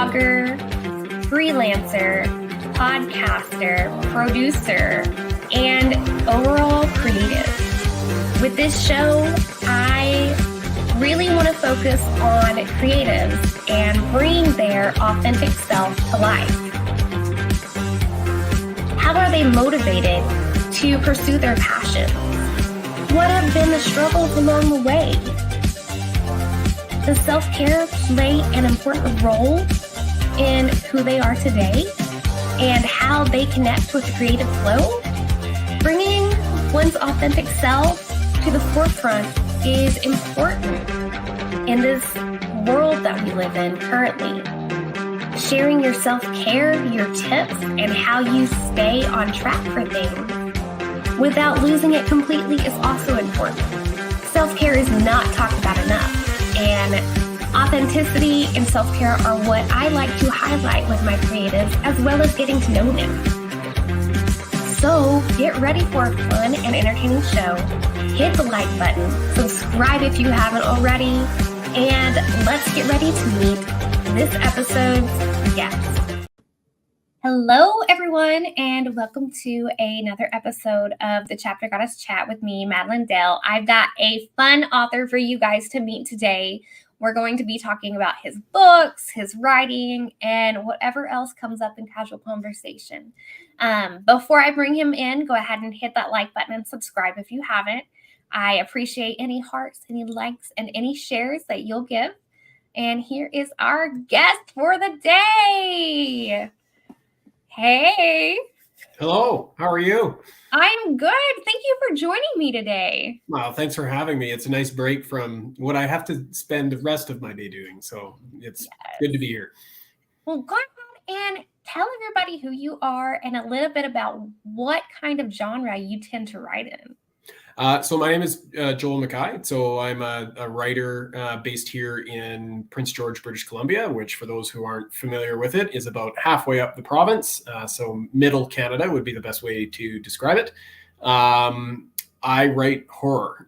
blogger, freelancer, podcaster, producer, and overall creative. With this show, I really want to focus on creatives and bring their authentic self to life. How are they motivated to pursue their passions? What have been the struggles along the way? Does self-care play an important role in who they are today and how they connect with the creative flow? Bringing one's authentic self to the forefront is important in this world that we live in currently. Sharing your self-care, your tips, and how you stay on track for things without losing it completely is also important. Self-care is not talked about enough. And authenticity and self-care are what I like to highlight with my creatives, as well as getting to know them. So get ready for a fun and entertaining show. Hit the like button, subscribe if you haven't already, and let's get ready to meet this episode's guest. Hello, everyone, and welcome to another episode of the Chapter Goddess Chat with me, Madilynn Dale. I've got a fun author for you guys to meet today. We're going to be talking about his books, his writing, and whatever else comes up in casual conversation. Before I bring him in, go ahead and hit that like button and subscribe if you haven't. I appreciate any hearts, any likes, and any shares that you'll give. And here is our guest for the day. Hey. Hello. How are you? I'm good. Thank you for joining me today. Well, thanks for having me. It's a nice break from what I have to spend the rest of my day doing. So it's good to be here. Well, go ahead and tell everybody who you are and a little bit about what kind of genre you tend to write in. So my name is Joel McKay. So I'm a writer based here in Prince George, British Columbia, which for those who aren't familiar with it is about halfway up the province. So middle Canada would be the best way to describe it. I write horror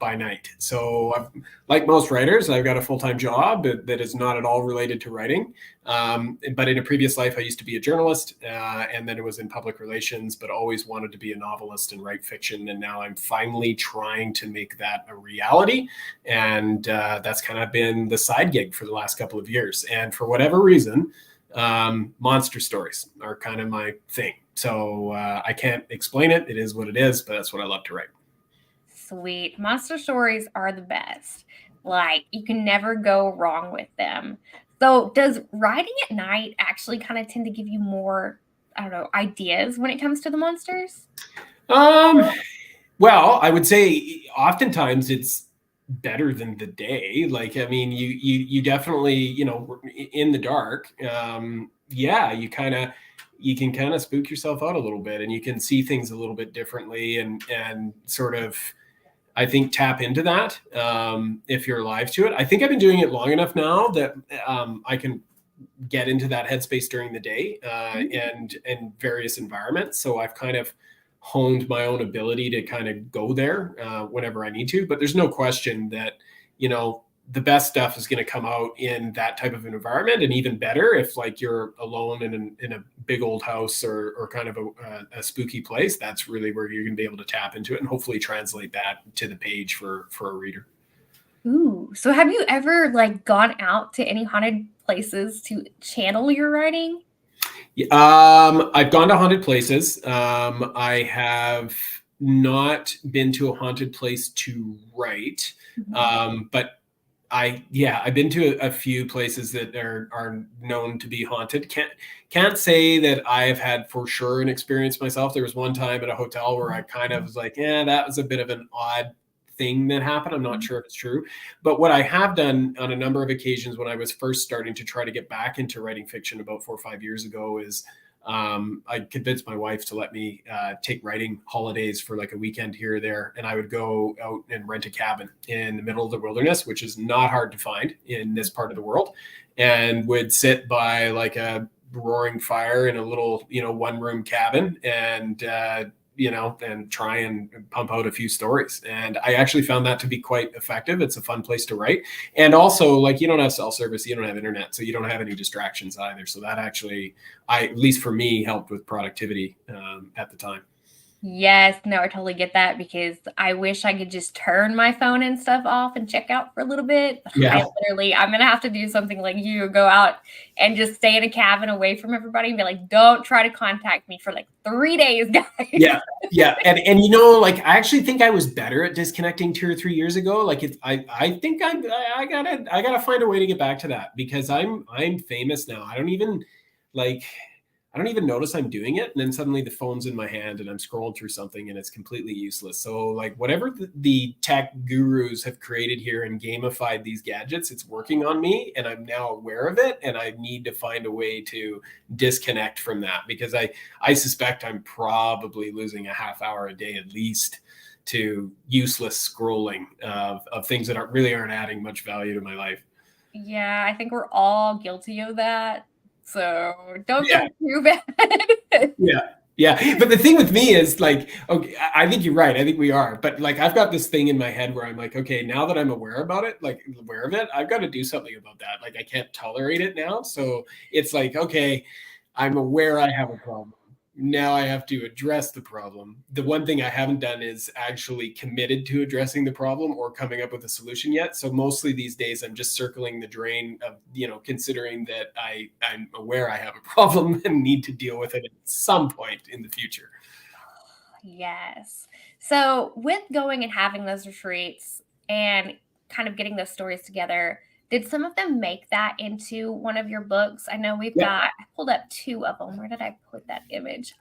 by night. So like most writers, I've got a full-time job that is not at all related to writing. But in a previous life, I used to be a journalist and then it was in public relations, but always wanted to be a novelist and write fiction. And now I'm finally trying to make that a reality. And that's kind of been the side gig for the last couple of years. And for whatever reason, monster stories are kind of my thing. So I can't explain it. It is what it is, but that's what I love to write. Sweet. Monster stories are the best. Like, you can never go wrong with them. So does writing at night actually kind of tend to give you more, ideas when it comes to the monsters? Well, I would say oftentimes it's better than the day. Like, I mean, you definitely, in the dark, you can kind of spook yourself out a little bit and you can see things a little bit differently and sort of, I think, tap into that if you're alive to it. I think I've been doing it long enough now that I can get into that headspace during the day and various environments. So I've kind of honed my own ability to kind of go there whenever I need to. But there's no question that, the best stuff is going to come out in that type of an environment, and even better if like you're alone in a big old house or kind of a spooky place. That's really where you're going to be able to tap into it and hopefully translate that to the page for a reader. Ooh, so have you ever gone out to any haunted places to channel your writing? I've gone to haunted places. I have not been to a haunted place to write, but I've been to a few places that are known to be haunted. Can't say that I have had for sure an experience myself. There was one time at a hotel where I kind of was like, that was a bit of an odd thing that happened. I'm not sure if it's true. But what I have done on a number of occasions when I was first starting to try to get back into writing fiction about 4 or 5 years ago is I convinced my wife to let me take writing holidays for like a weekend here or there. And I would go out and rent a cabin in the middle of the wilderness, which is not hard to find in this part of the world, and would sit by like a roaring fire in a little, 1-room cabin and and try and pump out a few stories. And I actually found that to be quite effective. It's a fun place to write. And also, like, you don't have cell service, you don't have internet, so you don't have any distractions either. So that actually, at least for me, helped with productivity at the time. Yes, no, I totally get that, because I wish I could just turn my phone and stuff off and check out for a little bit. Yeah. I'm going to have to do something like you, go out and just stay in a cabin away from everybody and be like, don't try to contact me for like 3 days, guys. Yeah. And like, I actually think I was better at disconnecting 2 or 3 years ago. Like, I think I gotta find a way to get back to that, because I'm famous now. I don't even notice I'm doing it. And then suddenly the phone's in my hand and I'm scrolling through something and it's completely useless. So like, whatever the tech gurus have created here and gamified these gadgets, it's working on me, and I'm now aware of it. And I need to find a way to disconnect from that, because I suspect I'm probably losing a half hour a day at least to useless scrolling of things that aren't adding much value to my life. Yeah, I think we're all guilty of that. So don't feel too bad. Yeah. But the thing with me is, like, okay, I think you're right. I think we are. But like, I've got this thing in my head where I'm like, okay, now that I'm aware of it, I've got to do something about that. Like, I can't tolerate it now. So it's like, okay, I'm aware I have a problem. Now I have to address the problem. The one thing I haven't done is actually committed to addressing the problem or coming up with a solution yet. So mostly these days, I'm just circling the drain of, considering that I'm aware I have a problem and need to deal with it at some point in the future. Yes. So with going and having those retreats and kind of getting those stories together, did some of them make that into one of your books? I know I pulled up 2 of them. Where did I put that image?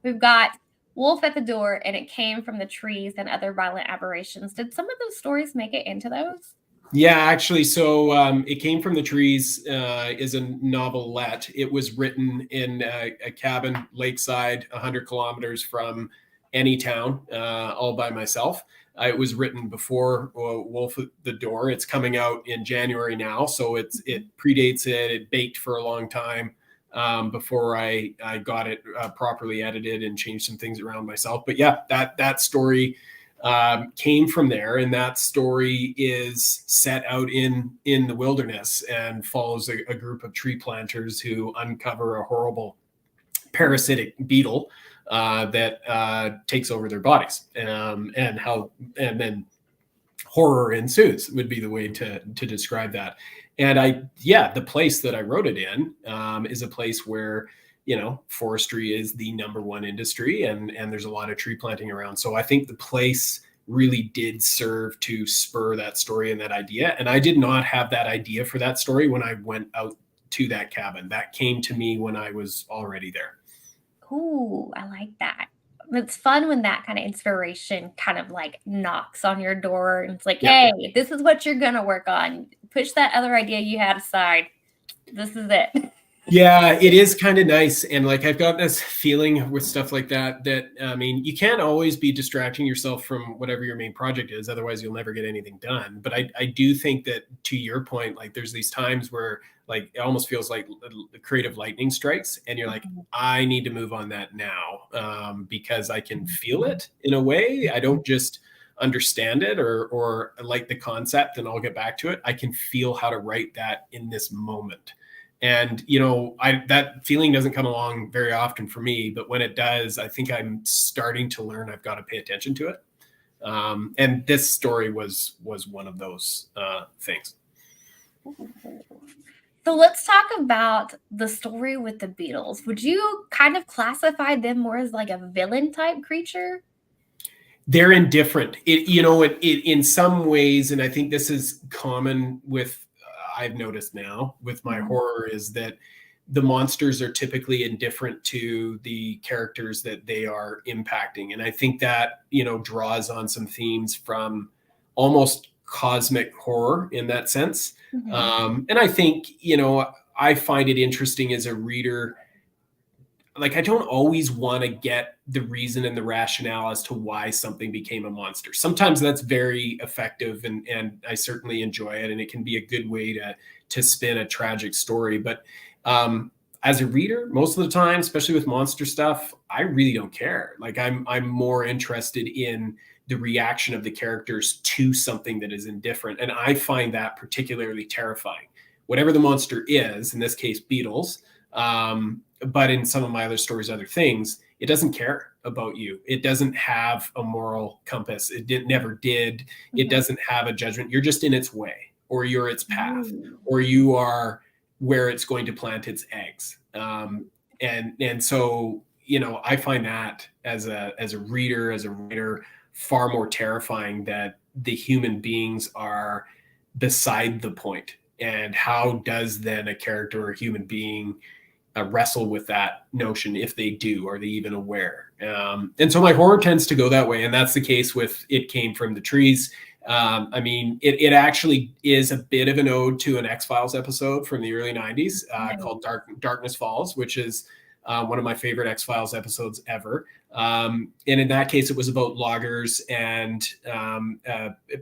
We've got Wolf at the Door, and It Came from the Trees and Other Violent Aberrations. Did some of those stories make it into those? Yeah, actually. So It Came from the Trees is a novelette. It was written in a cabin lakeside, 100 kilometers from any town, all by myself. It was written before Wolf at the Door. It's coming out in January now, so it predates it. It baked for a long time before I got it properly edited and changed some things around myself. But yeah, that story came from there, and that story is set out in the wilderness and follows a group of tree planters who uncover a horrible parasitic beetle that takes over their bodies, and then horror ensues would be the way to describe that. And the place that I wrote it in is a place where forestry is the #1 industry, and there's a lot of tree planting around. So I think the place really did serve to spur that story and that idea. And I did not have that idea for that story when I went out to that cabin. That came to me when I was already there. Ooh, I like that. It's fun when that kind of inspiration kind of like knocks on your door and it's like, hey, this is what you're going to work on. Push that other idea you had aside. This is it. Yeah, it is kind of nice. And like, I've got this feeling with stuff like that, I mean, you can't always be distracting yourself from whatever your main project is. Otherwise you'll never get anything done. But I do think that, to your point, like, there's these times where, like, it almost feels like the creative lightning strikes and you're like, I need to move on that now, because I can feel it in a way. I don't just understand it or like the concept and I'll get back to it. I can feel how to write that in this moment. And, that feeling doesn't come along very often for me, but when it does, I think I'm starting to learn I've got to pay attention to it. And this story was one of those things. So let's talk about the story with the beetles. Would you kind of classify them more as like a villain type creature? They're indifferent. In some ways, and I think this is common with, I've noticed now with my horror, is that the monsters are typically indifferent to the characters that they are impacting. And I think that, draws on some themes from almost cosmic horror in that sense. And I think, I find it interesting as a reader. Like, I don't always want to get the reason and the rationale as to why something became a monster. Sometimes that's very effective and I certainly enjoy it. And it can be a good way to spin a tragic story. But as a reader, most of the time, especially with monster stuff, I really don't care. Like I'm more interested in the reaction of the characters to something that is indifferent. And I find that particularly terrifying. Whatever the monster is, in this case, beetles, but in some of my other stories, other things, it doesn't care about you. It doesn't have a moral compass. Never did. It doesn't have a judgment. You're just in its way, or you're its path, or you are where it's going to plant its eggs. And so, you know, I find that as a reader, as a writer, far more terrifying that the human beings are beside the point. And how does then a character or a human being wrestle with that notion? If they do, are they even aware? And so my horror tends to go that way. And that's the case with It Came from the Trees. I mean, it actually is a bit of an ode to an X-Files episode from the early 90s called Darkness Falls, which is one of my favorite X-Files episodes ever. And in that case, it was about loggers and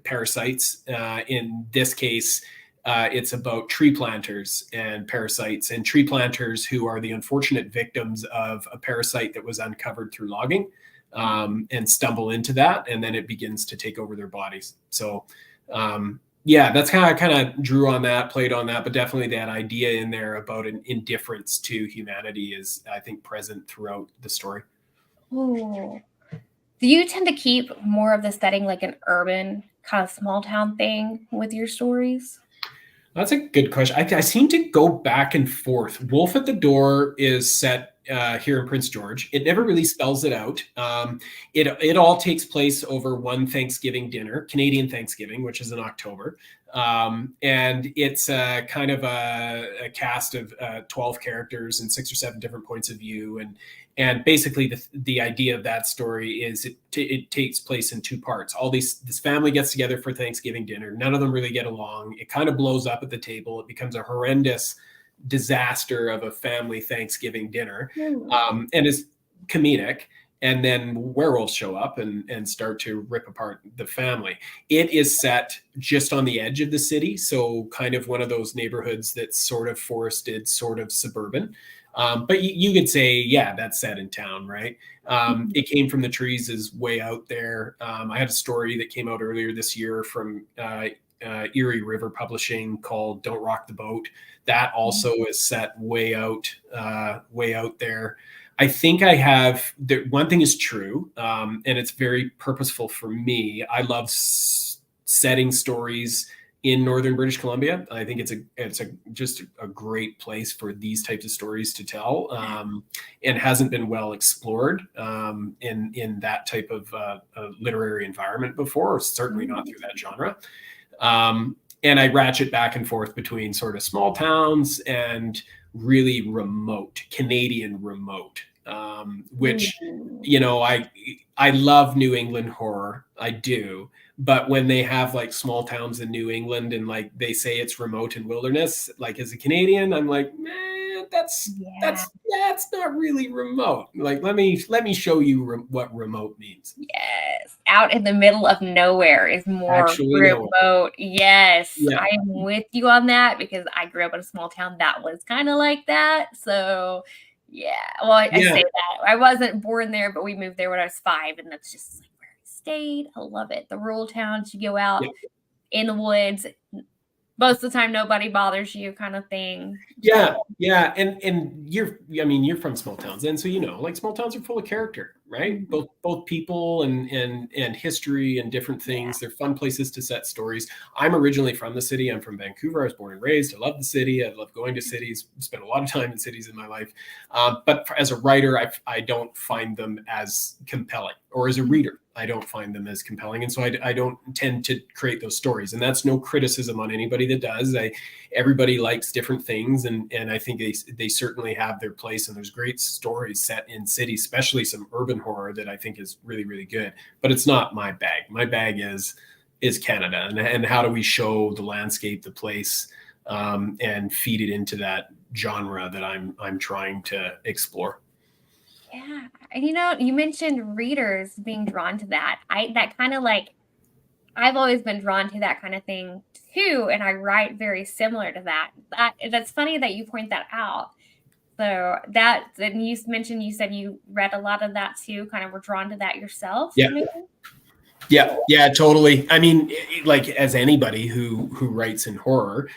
parasites. In this case, it's about tree planters and parasites, and tree planters who are the unfortunate victims of a parasite that was uncovered through logging. And stumble into that, and then it begins to take over their bodies. So, yeah, that's kind of drew on that, played on that, but definitely that idea in there about an indifference to humanity is, I think, present throughout the story. Ooh. Do you tend to keep more of the setting like an urban kind of small town thing with your stories? That's a good question. I seem to go back and forth. Wolf at the Door is set here in Prince George. It never really spells it out. It all takes place over one Thanksgiving dinner, Canadian Thanksgiving, which is in October. And it's kind of a cast of 12 characters and 6 or 7 different points of view. And basically the idea of that story is it takes place in 2 parts. This family gets together for Thanksgiving dinner. None of them really get along. It kind of blows up at the table. It becomes a horrendous disaster of a family Thanksgiving dinner, and is comedic. And then werewolves show up and start to rip apart the family. It is set just on the edge of the city, so kind of one of those neighborhoods that's sort of forested, sort of suburban. But you could say, yeah, that's set in town, right? It Came from the Trees is way out there. I had a story that came out earlier this year from Erie River Publishing called Don't Rock the Boat. That also is set way out there. I think I have, one thing is true, and it's very purposeful for me. I love setting stories in Northern British Columbia. I think it's just a great place for these types of stories to tell, and hasn't been well explored in that type of literary environment before, or certainly not through that genre. And I ratchet back and forth between sort of small towns and really remote, Canadian remote, which, you know, I love New England horror. I do. But when they have like small towns in New England and like they say it's remote and wilderness, like as a Canadian, I'm like, man, that's not really remote. Like, let me show you what remote means. Yes. Out in the middle of nowhere is more Actually, remote. No. Yes. Yeah. I am with you on that because I grew up in a small town that was kind of like that. So yeah. Well, I say that. I wasn't born there, but we moved there when I was 5, and that's just like where I stayed. I love it. The rural towns, you go out in the woods. Most of the time, nobody bothers you, kind of thing. Yeah. And you're from small towns, and so like small towns are full of character, right? Both people and history and different things. They're fun places to set stories. I'm originally from the city. I'm from Vancouver. I was born and raised. I love the city. I love going to cities. Spent a lot of time in cities in my life. But as a writer, I don't find them as compelling, or as a reader, I don't find them as compelling. And so I don't tend to create those stories. And that's no criticism on anybody that does. Everybody likes different things. And I think they certainly have their place. And there's great stories set in cities, especially some urban horror that I think is really, really good. But it's not my bag. My bag is Canada. And how do we show the landscape, the place, and feed it into that genre that I'm trying to explore. Yeah. And you mentioned readers being drawn to that. I've always been drawn to that kind of thing too. And I write very similar to that. That's funny that you point that out. So and you mentioned, you said you read a lot of that too, kind of were drawn to that yourself. Yeah. Maybe? Yeah, totally. I mean, like as anybody who writes in horror,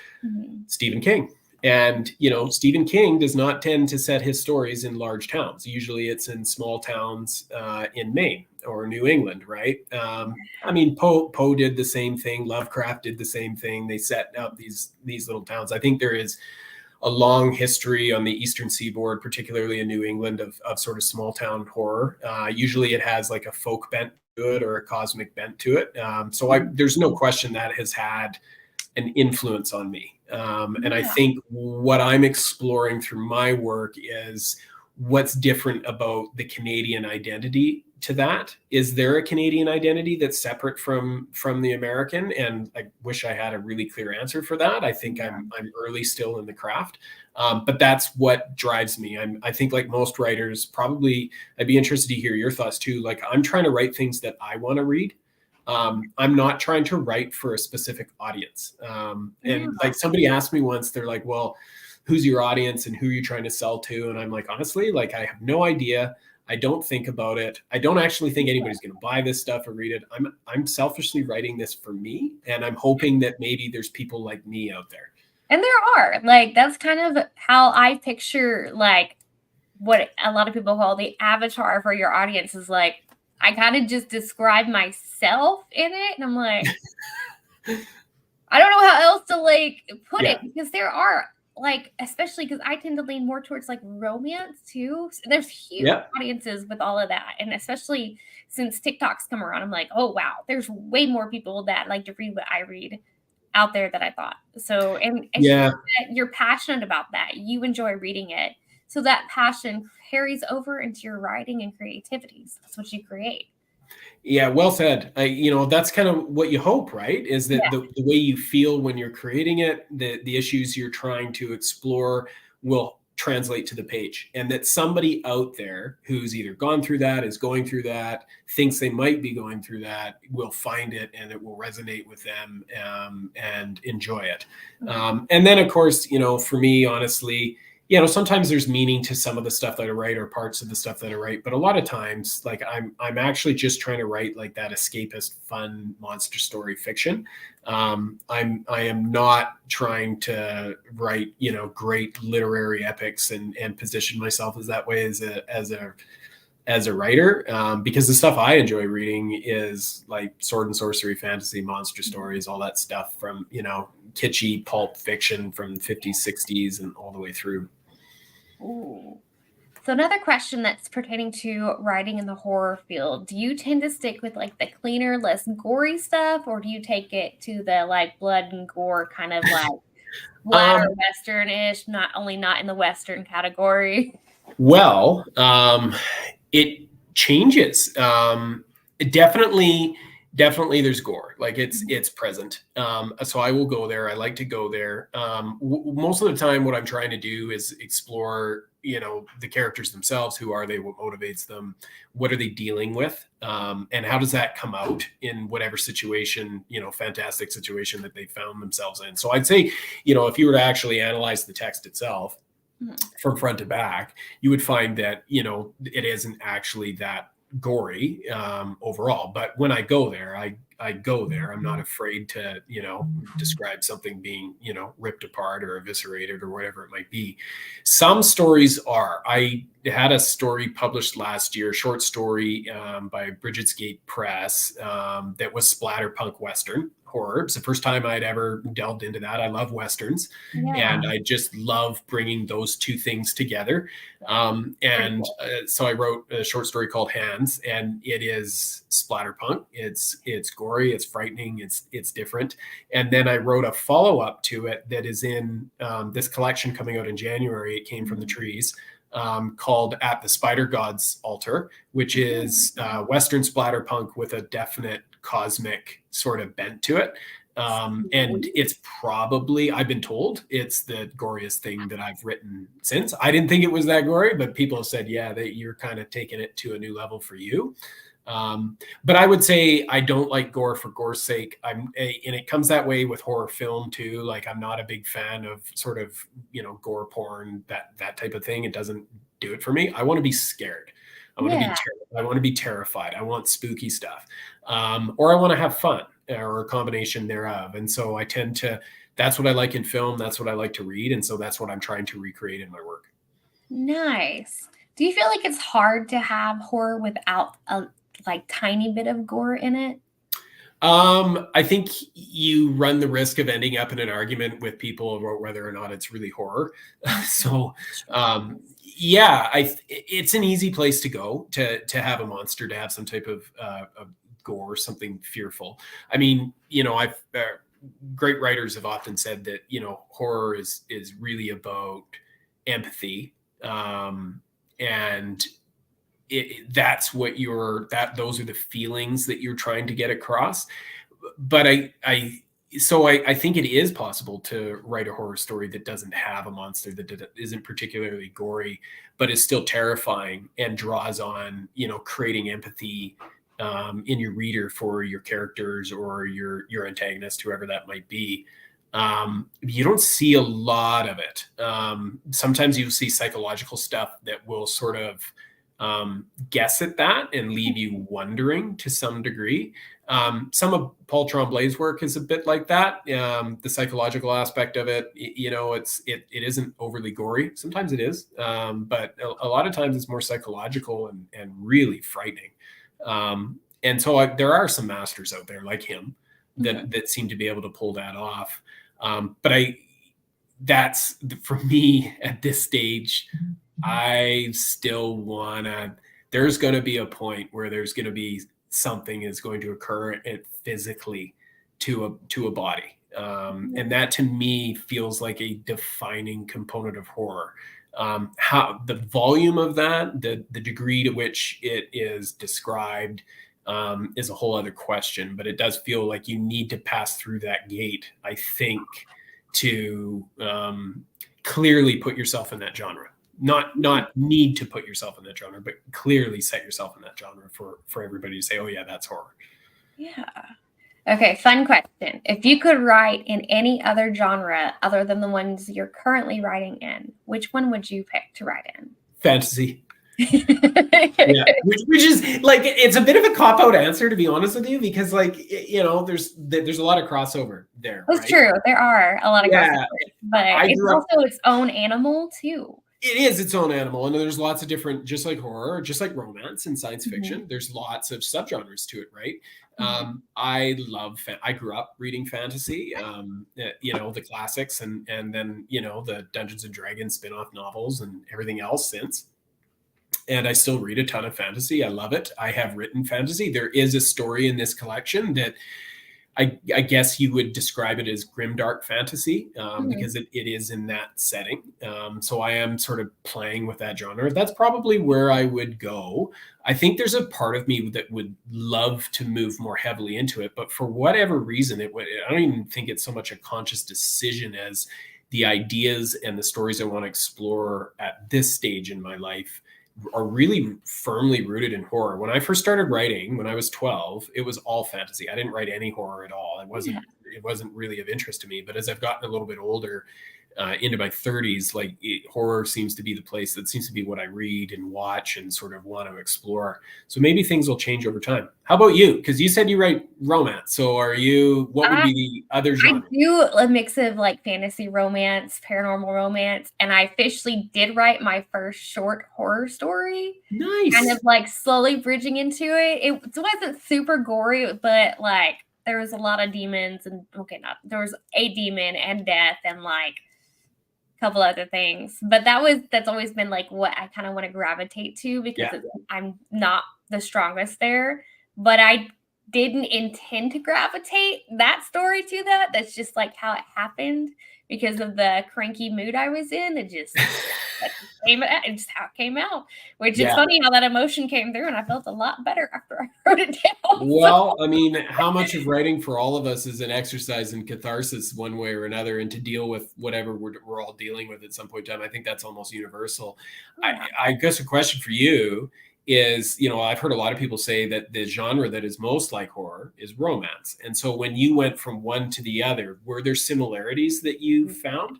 Stephen King. And, Stephen King does not tend to set his stories in large towns. Usually it's in small towns in Maine or New England, right? I mean, Poe did the same thing. Lovecraft did the same thing. They set up these little towns. I think there is a long history on the Eastern Seaboard, particularly in New England, of sort of small town horror. Usually it has like a folk bent to it or a cosmic bent to it. There's no question that has had an influence on me. And I think what I'm exploring through my work is what's different about the Canadian identity to that. Is there a Canadian identity that's separate from the American? And I wish I had a really clear answer for that. I think I'm early still in the craft. But that's what drives me. I think like most writers, probably I'd be interested to hear your thoughts too. Like I'm trying to write things that I want to read. I'm not trying to write for a specific audience. And like somebody asked me once, they're like, well, who's your audience and who are you trying to sell to? And I'm like, honestly, like I have no idea. I don't think about it. I don't actually think anybody's going to buy this stuff or read it. I'm selfishly writing this for me. And I'm hoping that maybe there's people like me out there. And there are, like, that's kind of how I picture like what a lot of people call the avatar for your audience is like, I kind of just describe myself in it. And I'm like, I don't know how else to like put it, because there are like, especially because I tend to lean more towards like romance too. So there's huge audiences with all of that. And especially since TikTok's come around, I'm like, oh, wow, there's way more people that like to read what I read out there than I thought. So, and you're passionate about that. You enjoy reading it. So that passion carries over into your writing and creativity. So that's what you create. Yeah, well said. That's kind of what you hope, right? Is that the way you feel when you're creating it, the issues you're trying to explore will translate to the page, and that somebody out there who's either gone through that, is going through that, thinks they might be going through that, will find it and it will resonate with them and enjoy it. And then, of course, for me, honestly, sometimes there's meaning to some of the stuff that I write or parts of the stuff that I write, but a lot of times, like I'm actually just trying to write like that escapist, fun monster story fiction. I am not trying to write, great literary epics and position myself as that way as a writer, because the stuff I enjoy reading is like sword and sorcery, fantasy, monster stories, all that stuff from, kitschy pulp fiction from the 50s, 60s, and all the way through. Ooh. So another question that's pertaining to writing in the horror field, do you tend to stick with like the cleaner, less gory stuff, or do you take it to the like blood and gore kind of like splatter Western-ish, not in the Western category? Well, it changes. Definitely there's gore, like it's present. So I will go there. I like to go there. Most of the time what I'm trying to do is explore, the characters themselves. Who are they? What motivates them? What are they dealing with? And how does that come out in whatever situation, fantastic situation that they found themselves in. So I'd say, if you were to actually analyze the text itself from front to back, you would find that, it isn't actually that gory overall. But when I go there, I go there. I'm not afraid to, describe something being, ripped apart or eviscerated or whatever it might be. Some stories are. I had a story published last year, short story by Bridget's Gate Press that was splatterpunk Western horror. It's the first time I'd ever delved into that. I love Westerns, and I just love bringing those two things together. So I wrote a short story called Hands, and it is splatterpunk. It's gory, it's frightening, it's different. And then I wrote a follow-up to it that is in this collection coming out in January. It came from the trees. Called At the Spider God's Altar, which is Western splatterpunk with a definite cosmic sort of bent to it. And it's probably, I've been told, it's the goriest thing that I've written since. I didn't think it was that gory, but people have said, that you're kind of taking it to a new level for you. But I would say I don't like gore for gore's sake. And it comes that way with horror film too. Like I'm not a big fan of sort of, gore porn, that type of thing. It doesn't do it for me. I want to be scared. I want to be terrified. I want spooky stuff. Or I want to have fun, or a combination thereof. And so that's what I like in film. That's what I like to read. And so that's what I'm trying to recreate in my work. Nice. Do you feel like it's hard to have horror without a tiny bit of gore in it? I think you run the risk of ending up in an argument with people about whether or not it's really horror. So, it's an easy place to go to have a monster, to have some type of gore, something fearful. I mean, great writers have often said that, horror is really about empathy. And that's what those are the feelings that you're trying to get across. But I think it is possible to write a horror story that doesn't have a monster, that isn't particularly gory, but is still terrifying and draws on, creating empathy in your reader for your characters or your antagonist, whoever that might be. You don't see a lot of it. Sometimes you'll see psychological stuff that will sort of guess at that and leave you wondering to some degree. Some of Paul Tremblay's work is a bit like that. The psychological aspect of it, it isn't overly gory. Sometimes it is, but a lot of times it's more psychological and really frightening. And so there are some masters out there like him that seem to be able to pull that off. But that's for me at this stage. I still there's going to be a point where there's going to be something is going to occur physically to a body. And that to me feels like a defining component of horror. How the volume of that, the degree to which it is described, is a whole other question, but it does feel like you need to pass through that gate, I think, to clearly put yourself in that genre. Not need to put yourself in that genre, but clearly set yourself in that genre for everybody to say, oh yeah, that's horror. Yeah. Okay, fun question. If you could write in any other genre other than the ones you're currently writing in, which one would you pick to write in? Fantasy. Yeah, which is like, it's a bit of a cop-out answer, to be honest with you, because there's a lot of crossover there. That's right? True. There are a lot of crossovers, but it's also its own animal too. It is its own animal, and there's lots of different, just like horror, just like romance and science fiction. There's lots of subgenres to it, right? I grew up reading fantasy, the classics, and then the Dungeons and Dragons spin-off novels and everything else since. And I still read a ton of fantasy. I love it. I have written fantasy. There is a story in this collection that I guess you would describe it as grimdark fantasy, because it is in that setting. So I am sort of playing with that genre. That's probably where I would go. I think there's a part of me that would love to move more heavily into it, but for whatever reason, I don't even think it's so much a conscious decision as the ideas and the stories I want to explore at this stage in my life are really firmly rooted in horror. When I first started writing, when I was 12, it was all fantasy. I didn't write any horror at all. It wasn't really of interest to me. But as I've gotten a little bit older, into my 30s, horror seems to be the place that seems to be what I read and watch and sort of want to explore. So maybe things will change over time. How about you? Because you said you write romance. So what would be the other genre? I do a mix of fantasy romance, paranormal romance, and I officially did write my first short horror story. Nice. Kind of slowly bridging into it. It wasn't super gory, but there was a lot of demons and there was a demon and death and couple other things, but that's always been what I kind of want to gravitate to, because I'm not the strongest there, but I didn't intend to gravitate that story to that. That's just how it happened because of the cranky mood I was in. It just came out. It's just how it came out, which is funny how that emotion came through, and I felt a lot better after I wrote it down. Well, I mean, how much of writing for all of us is an exercise in catharsis one way or another, and to deal with whatever we're all dealing with at some point in time. I think that's almost universal. I guess a question for you is, you know, I've heard a lot of people say that the genre that is most like horror is romance. And so when you went from one to the other, were there similarities that you found?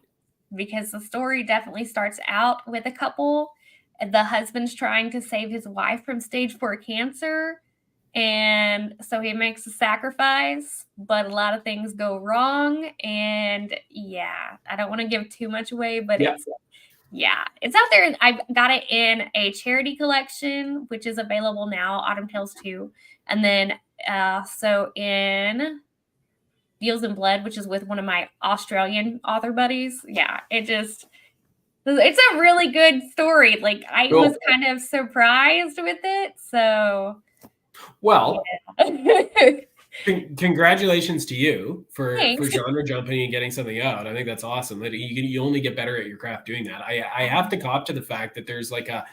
Because the story definitely starts out with a couple. The husband's trying to save his wife from stage 4 cancer. And so he makes a sacrifice, but a lot of things go wrong. And yeah, I don't want to give too much away, but Yeah. it's out there. I've got it in a charity collection, which is available now, Autumn Tales 2. And then so in Deals in Blood, which is with one of my Australian author buddies. Yeah, it's a really good story. Like I was kind of surprised with it. So well, yeah. Congratulations to you for Thanks. genre jumping and getting something out. I think that's awesome. That you only get better at your craft doing that. I have to cop to the fact that there's like a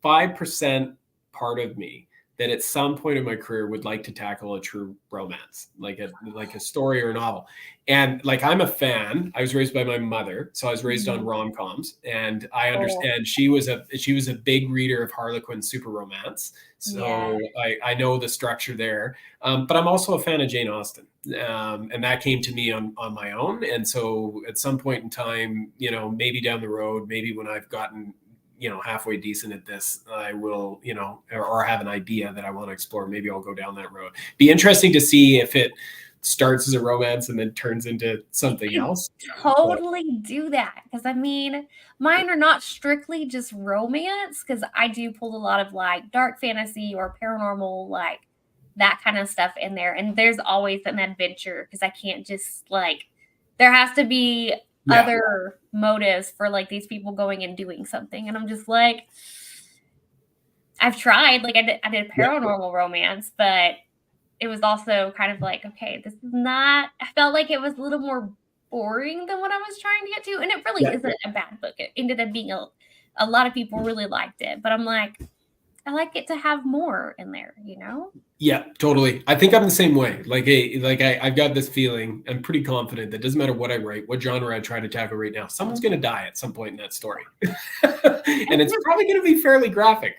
5% part of me that at some point in my career would like to tackle a true romance, like a story or a novel. And like, I'm a fan. I was raised by my mother, so I was raised on rom-coms, and I understand she was a big reader of Harlequin super romance. So yeah. I know the structure there. But I'm also a fan of Jane Austen. And that came to me on my own. And so at some point in time, you know, maybe down the road, maybe when I've gotten, you know, halfway decent at this, I will, you know, or have an idea that I want to explore. Maybe I'll go down that road. Be interesting to see if it starts as a romance and then turns into something else. Totally do that. Because I mean, mine are not strictly just romance, because I do pull a lot of like dark fantasy or paranormal, like that kind of stuff in there. And there's always an adventure, because I can't just like, there has to be other motives for like these people going and doing something. And I'm just like, I've tried, like I did paranormal romance, but it was also kind of like, okay, this is not, I felt like it was a little more boring than what I was trying to get to. And it really isn't a bad book. It ended up being a lot of people really liked it, but I'm like, I like it to have more in there, you know? Yeah, totally. I think I'm the same way. I've got this feeling. I'm pretty confident that doesn't matter what I write, what genre I try to tackle right now, someone's going to die at some point in that story. And it's probably going to be fairly graphic.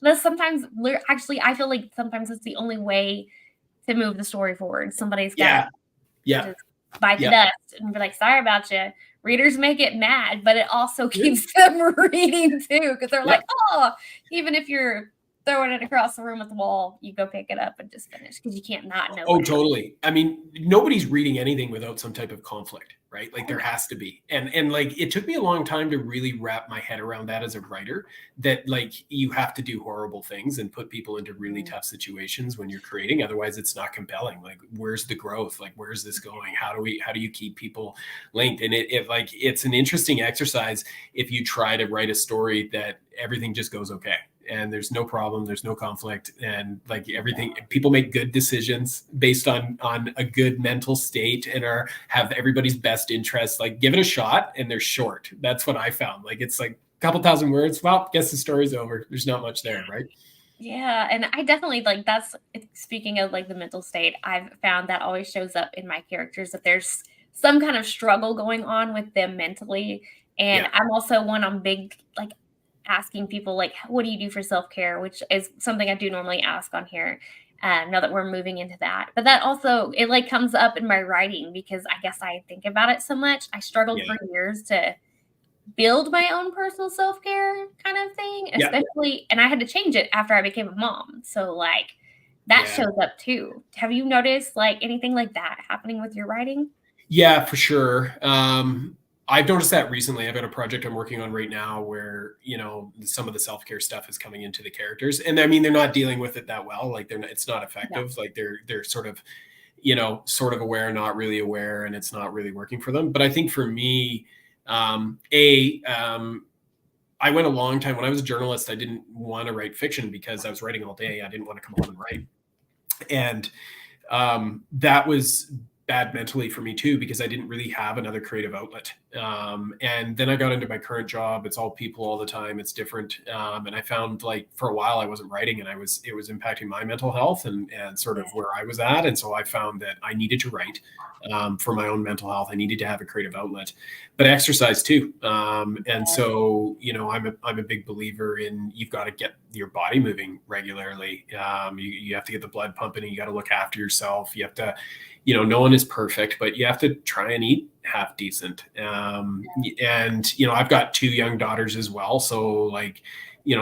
But sometimes, actually, I feel like sometimes it's the only way to move the story forward. Somebody's got to just bite the dust and be like, sorry about you. Readers may get mad, but it also keeps them reading too, because they're like, oh, even if you're throwing it across the room at the wall, you go pick it up and just finish, because you can't not know. Oh, totally. I mean, nobody's reading anything without some type of conflict, right? Like there has to be. And like, it took me a long time to really wrap my head around that as a writer, that like you have to do horrible things and put people into really tough situations when you're creating. Otherwise it's not compelling. Like, where's the growth? Like, where's this going? How do you keep people linked? And it's an interesting exercise if you try to write a story that everything just goes okay, and there's no problem, there's no conflict, and like everything, people make good decisions based on a good mental state and have everybody's best interests. Like, give it a shot, and they're short. That's what I found. Like, it's like a couple thousand words. Well, guess the story's over. There's not much there, right? Yeah, and I definitely, like, that's, speaking of like the mental state, I've found that always shows up in my characters, that there's some kind of struggle going on with them mentally. And I'm also I'm big, like, asking people, like, what do you do for self-care, which is something I do normally ask on here, now that we're moving into that. But that also, it like comes up in my writing, because I guess I think about it so much. I struggled for years to build my own personal self-care kind of thing, especially, and I had to change it after I became a mom. So like that shows up too. Have you noticed like anything like that happening with your writing? Yeah, for sure. I've noticed that recently. I've got a project I'm working on right now where, you know, some of the self-care stuff is coming into the characters. And I mean, they're not dealing with it that well. Like it's not effective. Like they're sort of, you know, sort of aware, not really aware, and it's not really working for them. But I think for me, I went a long time when I was a journalist. I didn't want to write fiction because I was writing all day. I didn't want to come home and write. And that was bad mentally for me too, because I didn't really have another creative outlet. And then I got into my current job. It's all people all the time. It's different. And I found like for a while I wasn't writing, and it was impacting my mental health and sort of where I was at. And so I found that I needed to write for my own mental health. I needed to have a creative outlet, but exercise too. And so, I'm a big believer in, you've got to get your body moving regularly. You have to get the blood pumping, and you got to look after yourself. You have to, no one is perfect, but you have to try and eat half decent. And, I've got 2 young daughters as well. So like,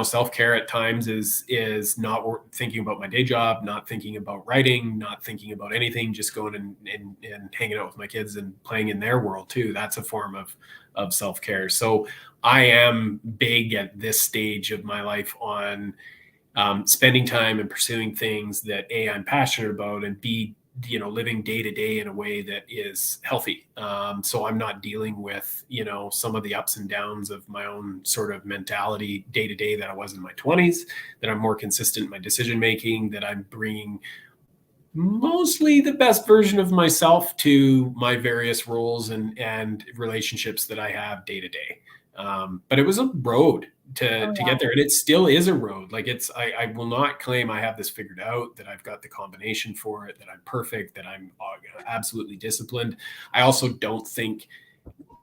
self-care at times is not thinking about my day job, not thinking about writing, not thinking about anything, just going and hanging out with my kids and playing in their world too. That's a form of self-care. So I am big at this stage of my life on spending time and pursuing things that A, I'm passionate about, and B, living day to day in a way that is healthy. So I'm not dealing with, some of the ups and downs of my own sort of mentality day to day that I was in my 20s, that I'm more consistent in my decision making, that I'm bringing mostly the best version of myself to my various roles and relationships that I have day to day. But it was a road to get there, and it still is a road. Like I will not claim I have this figured out, that I've got the combination for it, that I'm perfect, that I'm absolutely disciplined.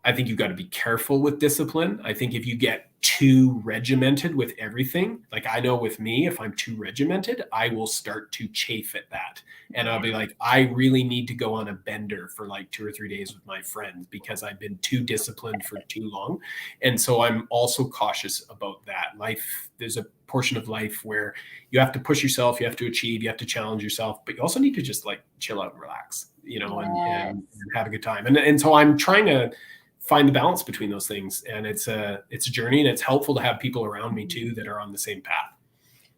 I think you've got to be careful with discipline. I think if you get too regimented with everything, like I know with me, if I'm too regimented, I will start to chafe at that. And I'll be like, I really need to go on a bender for like 2 or 3 days with my friends because I've been too disciplined for too long. And so I'm also cautious about that. There's a portion of life where you have to push yourself, you have to achieve, you have to challenge yourself, but you also need to just like chill out and relax, and have a good time. And so I'm trying to find the balance between those things. And it's a journey, and it's helpful to have people around me too that are on the same path.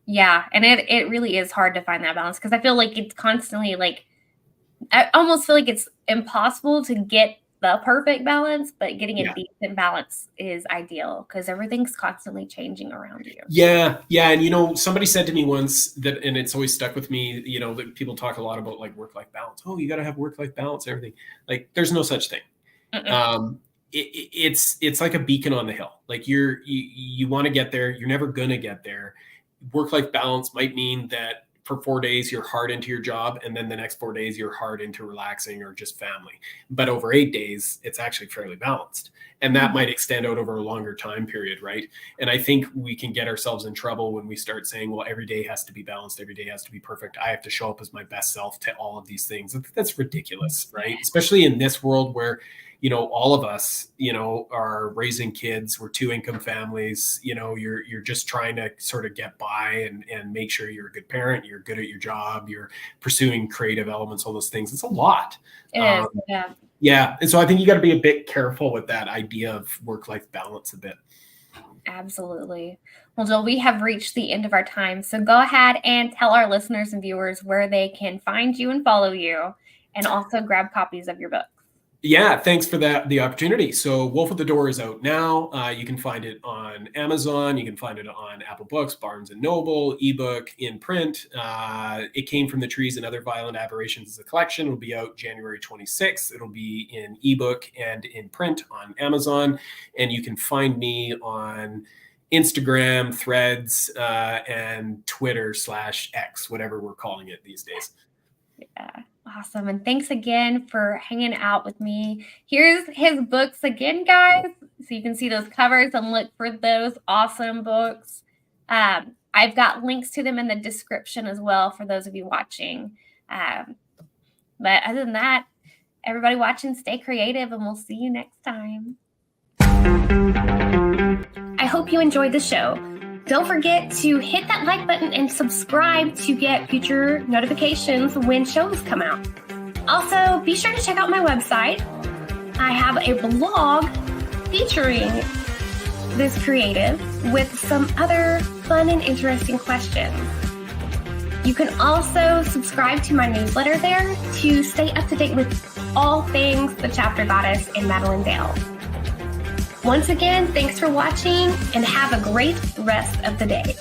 Yeah. And it really is hard to find that balance, because I feel like it's constantly like, I almost feel like it's impossible to get the perfect balance, but getting a decent balance is ideal because everything's constantly changing around you. Yeah. Yeah. And, somebody said to me once that, and it's always stuck with me, that people talk a lot about like work-life balance. Oh, you got to have work-life balance, everything. Like there's no such thing. It's like a beacon on the hill. Like you want to get there. You're never going to get there. Work-life balance might mean that for 4 days, you're hard into your job. And then the next 4 days, you're hard into relaxing or just family. But over 8 days, it's actually fairly balanced. And that might extend out over a longer time period, right? And I think we can get ourselves in trouble when we start saying, well, every day has to be balanced. Every day has to be perfect. I have to show up as my best self to all of these things. That's ridiculous, right? Especially in this world where all of us, are raising kids. We're 2-income families. You're just trying to sort of get by and make sure you're a good parent. You're good at your job. You're pursuing creative elements, all those things. It's a lot. It is. Yeah. Yeah. And so I think you got to be a bit careful with that idea of work-life balance a bit. Absolutely. Well, Joel, we have reached the end of our time. So go ahead and tell our listeners and viewers where they can find you and follow you, and also grab copies of your book. Yeah, thanks for the opportunity. So Wolf at the Door is out now. You can find it on Amazon. You can find it on Apple Books, Barnes & Noble, ebook, in print. It Came from the Trees and Other Violent Aberrations as a collection. It'll be out January 26th. It'll be in ebook and in print on Amazon. And you can find me on Instagram, Threads, and Twitter /X, whatever we're calling it these days. Yeah. Awesome. And thanks again for hanging out with me. Here's his books again, guys. So you can see those covers and look for those awesome books. I've got links to them in the description as well for those of you watching. But other than that, everybody watching, stay creative, and we'll see you next time. I hope you enjoyed the show. Don't forget to hit that like button and subscribe to get future notifications when shows come out. Also, be sure to check out my website. I have a blog featuring this creative with some other fun and interesting questions. You can also subscribe to my newsletter there to stay up to date with all things the Chapter Goddess and Madilynn Dale. Once again, thanks for watching, and have a great rest of the day.